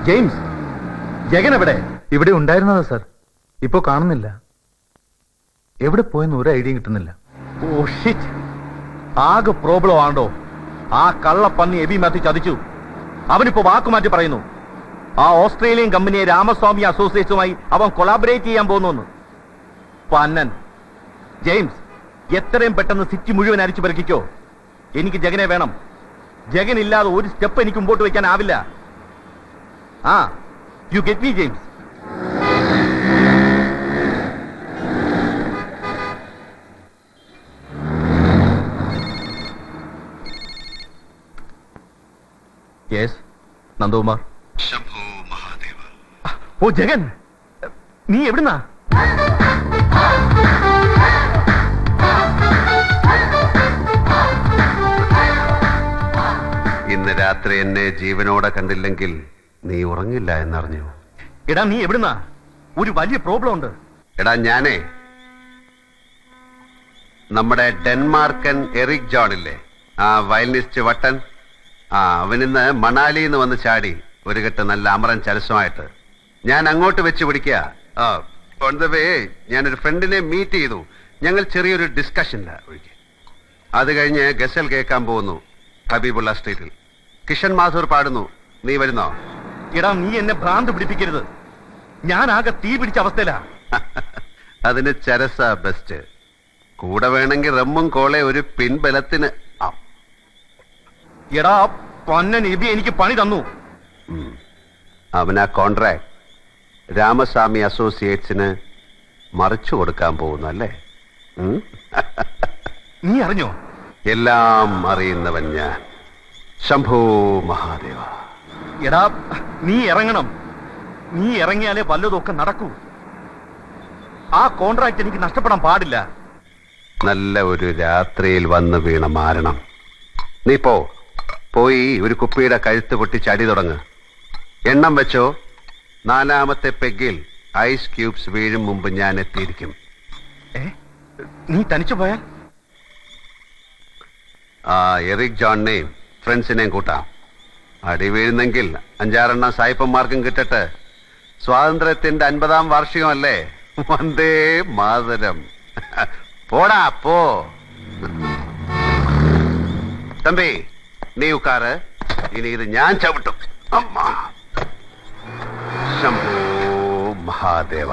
James, Jagan എവിടെ? ഇവിടെ ഉണ്ടായിരുന്നതാ sir, ഇപ്പോ കാണുന്നില്ല. എവിടെ പോയെന്ന് ഒരു ഐഡിയയും കിട്ടുന്നില്ല. ഓ ഷിറ്റ്, ആകെ പ്രോബ്ലം ആണോ? ആ കള്ളപ്പന്നി എബി മാത്യു ചതിച്ചു. അവനിപ്പോ വാക്കുമാറ്റി പറയുന്നു ആ ഓസ്ട്രേലിയൻ കമ്പനിയെ രാമസ്വാമി അസോസിയേറ്റ്സുമായി അവൻ കൊളാബറേറ്റ് ചെയ്യാൻ പോകുന്നു. പന്നൻ. ജെയിംസ്, എത്രയും പെട്ടെന്ന് സിറ്റി മുഴുവൻ അരിച്ചു പെറുക്കിക്കോ. എനിക്ക് ജഗനെ വേണം. ജഗൻ ഇല്ലാതെ ഒരു സ്റ്റെപ്പ് എനിക്ക് മുമ്പോട്ട് വയ്ക്കാനാവില്ല. ആ, you get me James? Yes, Nandakumar. Shambho Mahadeva. ഓ ജഗൻ, നീ എവിടുന്നാ? ഇന്ന് രാത്രി എന്നെ ജീവനോടെ കണ്ടില്ലെങ്കിൽ നീ ഉറങ്ങില്ല എന്നറിഞ്ഞു. എടാ നീ എവിടുന്നാ? ഒരു വലിയ പ്രോബ്ലം ഉണ്ട്. എടാ ഞാനേ നമ്മുടെ ഡെൻമാർക്കൻ എറിക് ജോൺ ഇല്ലേ, ആ വയലിനിസ്റ്റ് വട്ടൻ, അവനിന്ന് മണാലിന്ന് വന്ന് ചാടി ഒരു കെട്ട് നല്ല അമറൻ ചരസുമായിട്ട്. ഞാൻ അങ്ങോട്ട് വെച്ച് പിടിക്കുക. ഓൺ ദ വേ ഞാനൊരു ഫ്രണ്ടിനെ മീറ്റ് ചെയ്തു. ഞങ്ങൾ ചെറിയൊരു ഡിസ്കഷനില്ല ഒഴികെ. അത് കഴിഞ്ഞ് ഗസൽ കേൾക്കാൻ പോകുന്നു ഹബീബുള്ള സ്ട്രീറ്റിൽ. കിഷൻ മാഥൂർ പാടുന്നു. നീ വരുന്നോ? എടാ നീ എന്നെ ഭ്രാന്ത് പിടിപ്പിക്കരുത്. ഞാൻ ആകെ തീ പിടിച്ച അവസ്ഥയിലാ. അതിന് ചരസ ബെസ്റ്റ്. കൂടെ വേണമെങ്കിൽ റമ്മും കോളെ ഒരു പിൻബലത്തിന്. എടാ പൊന്നൻ എബി എനിക്ക് പണി തന്നു. അവനാ കോൺട്രാക്ട് രാമസ്വാമി അസോസിയേറ്റ്സിന് മറിച്ചു കൊടുക്കാൻ പോകുന്നു അല്ലേ? നീ അറിഞ്ഞോ? എല്ലാം അറിയുന്നവൻ ഞാൻ. ശംഭോ മഹാദേവ. എടാ നീ ഇറങ്ങണം. നീ ഇറങ്ങിയാലേ വല്ലതൊക്കെ നടക്കൂ. ആ കോൺട്രാക്ട് എനിക്ക് നഷ്ടപ്പെടാൻ പാടില്ല. നല്ല ഒരു രാത്രിയിൽ വന്ന് വീണ മാരണം. നീ പോയി ഒരു കുപ്പിയുടെ കഴുത്ത് പൊട്ടിച്ച് അടി തുടങ്ങ്. എണ്ണം വെച്ചോ, 4ാമത്തെ പെഗ്ഗിൽ ഐസ് ക്യൂബ്സ് വീഴും മുമ്പ് ഞാൻ എത്തിയിരിക്കും. നീ തനിച്ചു പോയാൽ? ആ എറിക് ജോണിനെയും ഫ്രണ്ട്സിനെയും കൂട്ടാം. അടി വീഴുന്നെങ്കിൽ 5-6 സായിപ്പന്മാർക്കും കിട്ടട്ടെ. സ്വാതന്ത്ര്യത്തിന്റെ 50ാം വാർഷികമല്ലേ? വന്ദേ മാതരം. പോടാ പോ. തമ്പി നീ ഉക്കാറ്. ഇനി ഇത് ഞാൻ ചവിട്ടും. ശംഭോ മഹാദേവ.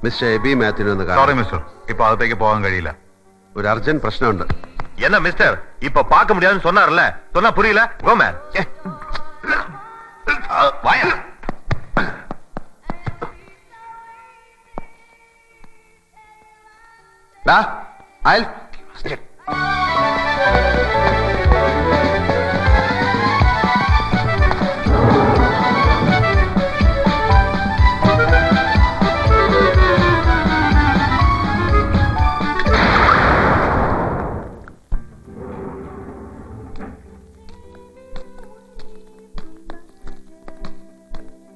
മിസ്റ്റർ എബി മാത്യുവിനെ ഒന്ന് സോറി മിസ്റ്റർ, ഇപ്പൊ അകത്തേക്ക് പോകാൻ കഴിയില്ല. ഒരു അർജന്റ് പ്രശ്നമുണ്ട്. என்ன மிஸ்டர், இப்ப பார்க்க முடியாதுன்னு சொன்னார்ல? சொன்னா புரியல? Go man. வாயா. ഡാ അയൽ.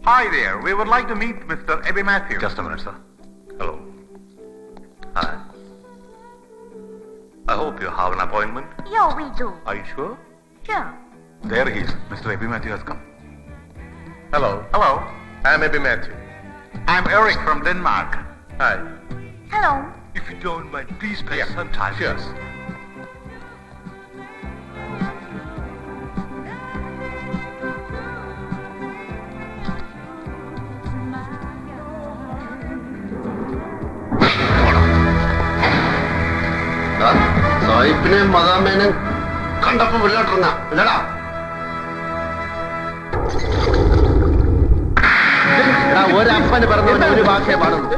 Hi there. We would like to meet Mr. Ebi Matthew. Just a minute, sir. Hello. Hi. I hope you have an appointment. Yeah, we do. Are you sure? Sure. There he is. Mr. Ebi Matthew has come. Hello. Hello. I am Ebi Matthew. I'm Eric from Denmark. Hi. Hello. If you don't mind, please spend some time. Cheers. സായിപ്പിനെ മദാമേനെ കണ്ടപ്പോ വെള്ളോട്ടിറങ്ങ ഇല്ലടാ. ഒരപ്പന് പറഞ്ഞവന്റെ ഒരു വാക്കേ പാടുന്നു.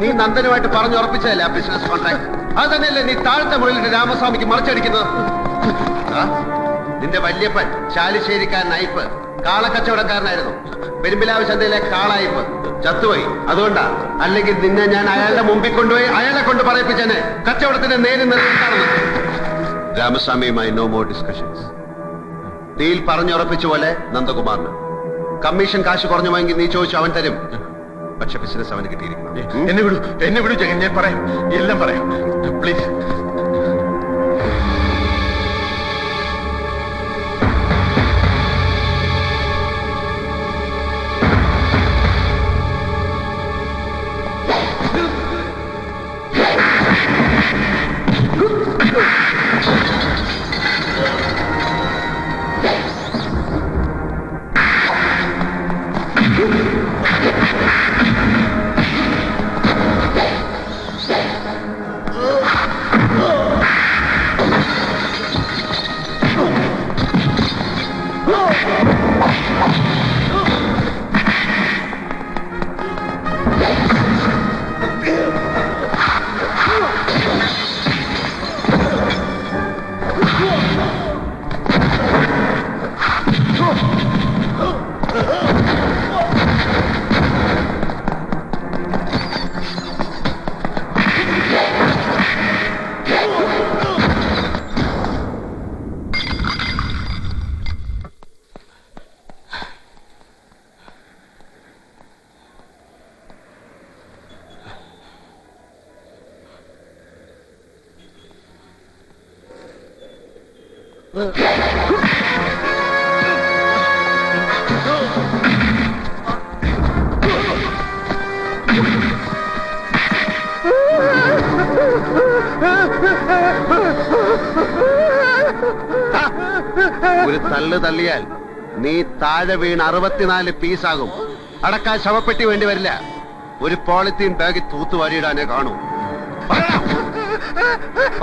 നീ നന്ദനുമായിട്ട് പറഞ്ഞുറപ്പിച്ചതല്ലേ ആ business contract? അത് തന്നെയല്ലേ നീ താഴത്തെ മുറിയിലിട്ട് രാമസ്വാമിക്ക് മറിച്ചടിക്കുന്നത്? നിന്റെ വല്യപ്പൻ ചാലിശ്ശേരിക്കാരൻ നൈപ്പ് കാളക്കച്ചവടക്കാരനായിരുന്നു. പെരുമ്പിലാവ് ചന്തയിലെ കാളായിപ്പ് ചത്തുപോയി. അതുകൊണ്ടാ. അല്ലെങ്കിൽ നിന്നെ ഞാൻ അയാളുടെ മുമ്പിൽ കൊണ്ടുപോയി അയാളെ കൊണ്ട് പറയിപ്പിച്ചേനെ കച്ചവടത്തിന്റെ നേരിൽ നിർത്തിയിട്ടാണെന്ന്. രാമസ്വാമിയുമായി നോ മോർ ഡിസ്കഷൻസ്. നീൽ പറഞ്ഞുറപ്പിച്ച പോലെ നന്ദകുമാറിന് കമ്മീഷൻ കാശ് കുറഞ്ഞു പോയെങ്കിൽ നീ ചോദിച്ചു, അവൻ തരും. പക്ഷെ ബിസിനസ് അവന് കിട്ടിയിരിക്കണം. എന്നെ വിടൂ ജഗൻ, ഞാൻ പറയാം, എല്ലാം പറയാം, പ്ലീസ്. ഒരു തള്ളു തള്ളിയാൽ നീ താഴെ വീണ് 64 പീസാകും. അടക്കാൻ ശവപ്പെട്ടി വേണ്ടി വരില്ല. ഒരു പോളിത്തീൻ ബാഗിൽ തൂത്തുവാരിയിടാനേ കാണൂ.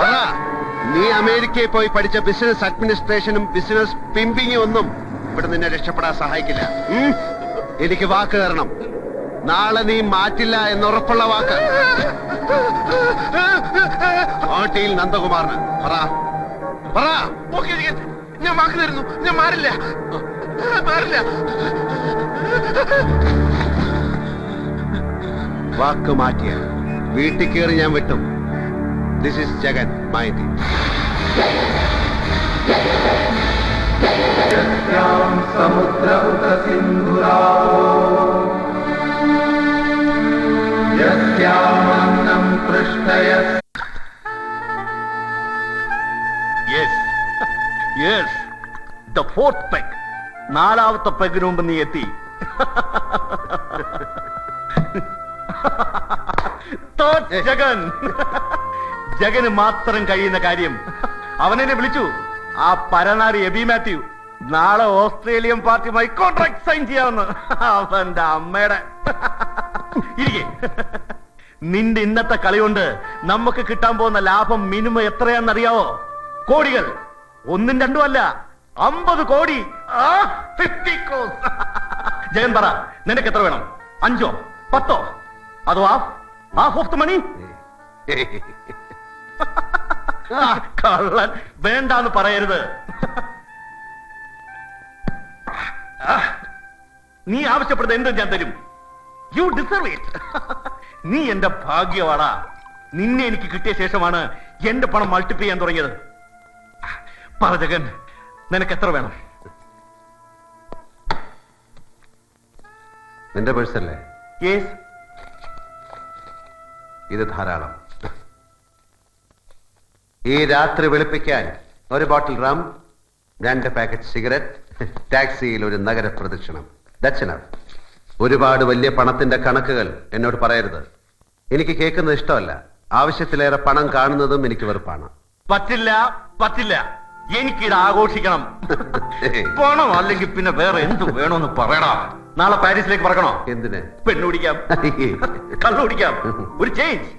പറ, നീ അമേരിക്കയിൽ പോയി പഠിച്ച ബിസിനസ് അഡ്മിനിസ്ട്രേഷനും ബിസിനസ് പിമ്പിങ്ങും ഒന്നും ഇവിടെ നിന്നെ രക്ഷപ്പെടാൻ സഹായിക്കില്ല. എനിക്ക് വാക്ക് തരണം. നാളെ നീ മാറ്റില്ല എന്നുറപ്പുള്ള വാക്ക്. പാട്ടിയിൽ നന്ദകുമാറിന് പറ. ഞാൻ വാക്ക് തരുന്നു, ഞാൻ മാറില്ല. വാക്ക് മാറ്റിയ വീട്ടിൽ കയറി ഞാൻ വിട്ടും. This is Jagan mind. The fourth peg. 4ാമത്തെ പെഗിന് മുമ്പ് നീ എത്തി. ജഗൻ ജഗന് മാത്രം കഴിയുന്ന കാര്യം. അവനെന്നെ വിളിച്ചു. ആ പരനാരി എബി മാത്യു നാളെ ഓസ്ട്രേലിയൻ പാർട്ടിയുമായി കോൺട്രാക്ട് സൈൻ ചെയ്യാമെന്ന്. അവന്റെ അമ്മയുടെ ഇരിക്കെ. നിന്റെ ഇന്നത്തെ കളി കൊണ്ട് നമുക്ക് കിട്ടാൻ പോകുന്ന ലാഭം മിനിമം എത്രയാണെന്നറിയാവോ? കോടികൾ. 1ഉം 2ഉം അല്ല, 50 കോടി. 50 crores. ജഗൻ പറ, നിനക്ക് എത്ര വേണം? 5ഓ 10ഓ? അതോ ഹാഫ് ഓഫ് ദ മണി? കള്ളൻ, വേണ്ടാന്ന് പറയരുത്. നീ ആവശ്യപ്പെടുന്നത് എന്തും ഞാൻ തരും. U deserve it. നീ എന്റെ ഭാഗ്യവാടാ. നിന്നെ എനിക്ക് കിട്ടിയ ശേഷമാണ് എന്റെ പണം മൾട്ടിപ്ലൈ ചെയ്യാൻ തുടങ്ങിയത്. പറ ജഗൻ, നിനക്ക് എത്ര വേണം? നിന്റെ പേഴ്സല്ലേ? യെസ്. ഇത് ധാരാളം. ഈ രാത്രി വെളുപ്പിക്കാൻ ഒരു ബോട്ടിൽ റം, 2 പാക്കറ്റ് സിഗരറ്റ്, ടാക്സിയിൽ ഒരു നഗര പ്രദക്ഷിണം. That's enough. ഒരുപാട് വലിയ പണത്തിന്റെ കണക്കുകൾ എന്നോട് പറയരുത്. എനിക്ക് കേൾക്കുന്നത് ഇഷ്ടമല്ല. ആവശ്യത്തിലേറെ പണം കാണുന്നതും എനിക്ക് വെറുപ്പാണ്. പറ്റില്ല, പറ്റില്ല. എനിക്കിത് ആഘോഷിക്കണം. പണം അല്ലെങ്കിൽ പിന്നെ വേറെ എന്ത് വേണമെന്ന് പറയടാ. നാളെ പാരീസിലേക്ക് പറക്കണോ? എന്തിന്? പെണ്ണുപിടിക്കാം, കള്ളുപിടിക്കാം, ഒരു ചേഞ്ച്.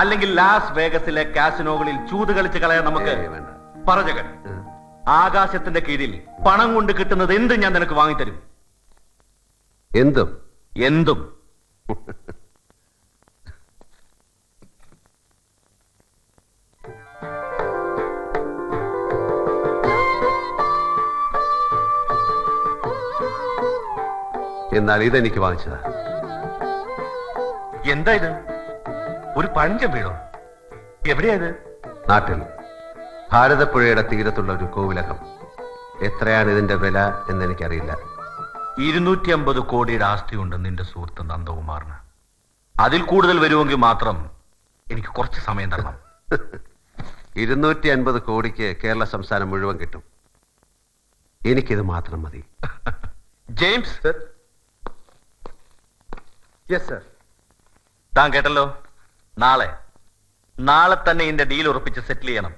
അല്ലെങ്കിൽ ലാസ് വേഗസിലെ കാസിനോകളിൽ ചൂത് കളിച്ച് കളയാൻ നമുക്ക്. വേണ്ട. പറ ജഗൻ, ആകാശത്തിന്റെ കീഴിൽ പണം കൊണ്ട് കിട്ടുന്നത് എന്തും ഞാൻ നിനക്ക് വാങ്ങിത്തരും. എന്തും? എന്തും. എന്നാൽ ഇതെനിക്ക് വാങ്ങിച്ചതാ. എന്താ ഇത്? ഒരു പഴഞ്ചൻ വീടോ? എവിടെയാ ഇത്? നാട്ടിൽ ഭാരതപ്പുഴയുടെ തീരത്തുള്ള ഒരു കോവിലകം. എത്രയാണ് ഇതിന്റെ വില എന്നെനിക്കറിയില്ല. 250 കോടിയുടെ ആസ്തിയുണ്ട് നിന്റെ സുഹൃത്ത് നന്ദകുമാറിന്. അതിൽ കൂടുതൽ വരുമെങ്കിൽ മാത്രം എനിക്ക് കുറച്ച് സമയം തരണം. 250 കോടിക്ക് കേരള സംസ്ഥാനം മുഴുവൻ കിട്ടും. എനിക്കിത് മാത്രം മതി. James, sir. Yes sir. താൻ കേട്ടല്ലോ. നാളെ തന്നെ ഇതിന്റെ ഡീൽ ഉറപ്പിച്ച് സെറ്റിൽ ചെയ്യണം.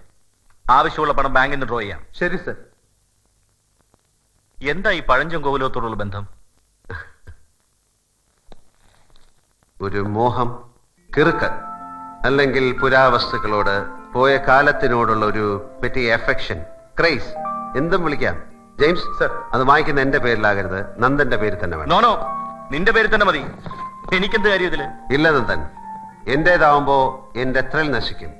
ആവശ്യമുള്ള പണം ബാങ്കിൽ നിന്ന് ഡ്രോ ചെയ്യാം. ശരി സർ. എന്താ ഈ പഴഞ്ചൻ കോവിലത്തോടുള്ള ബന്ധം? ഒരു മോഹം, കിറുക്ക്, അല്ലെങ്കിൽ പുരാവസ്തുക്കളോട്, പോയ കാലത്തിനോടുള്ള ഒരു പെറ്റി എഫെക്ഷൻ, ക്രൈസ്, എന്തും വിളിക്കാം. James sir. അത് വാങ്ങിക്കുന്ന എന്റെ പേരിലാകരുത്, നന്ദന്റെ പേരിൽ തന്നെ വേണം. നോനോ, നിന്റെ പേര് തന്നെ മതി. എനിക്കെന്ത് കാര്യം ഇതില്? ഇല്ല നന്ദൻ, എന്റേതാവുമ്പോ എന്റെ ത്രിൽ നശിക്കും.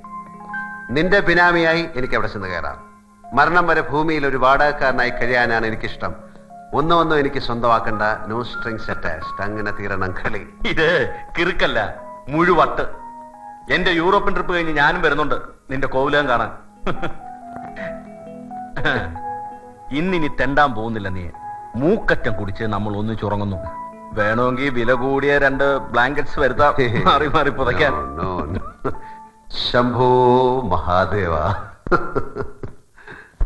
നിന്റെ ബിനാമിയായി എനിക്ക് അവിടെ ചെന്ന് കയറാം. മരണം വരെ ഭൂമിയിൽ ഒരു വാടകക്കാരനായി കഴിയാനാണ് എനിക്കിഷ്ടം. ഒന്നും എനിക്ക് സ്വന്തമാക്കണ്ട. No strings attached. അങ്ങനെ തീരണം കളി. ഇത് കിറുക്കല്ല, മുഴുവട്ട്. എന്റെ യൂറോപ്യൻ ട്രിപ്പ് കഴിഞ്ഞ് ഞാനും വരുന്നുണ്ട് നിന്റെ കോവിലകം കാണാൻ. ഇന്നിനി തെണ്ടാൻ പോകുന്നില്ല നീ. മൂക്കറ്റം കുടിച്ച് നമ്മൾ ഒന്നിച്ചുറങ്ങുന്നു. വേണമെങ്കിൽ വില കൂടിയ 2 ബ്ലാങ്കറ്റ്സ് വരുത്താം, മാറി മാറി പുതയ്ക്കാൻ. ശംഭോ മഹാദേവ.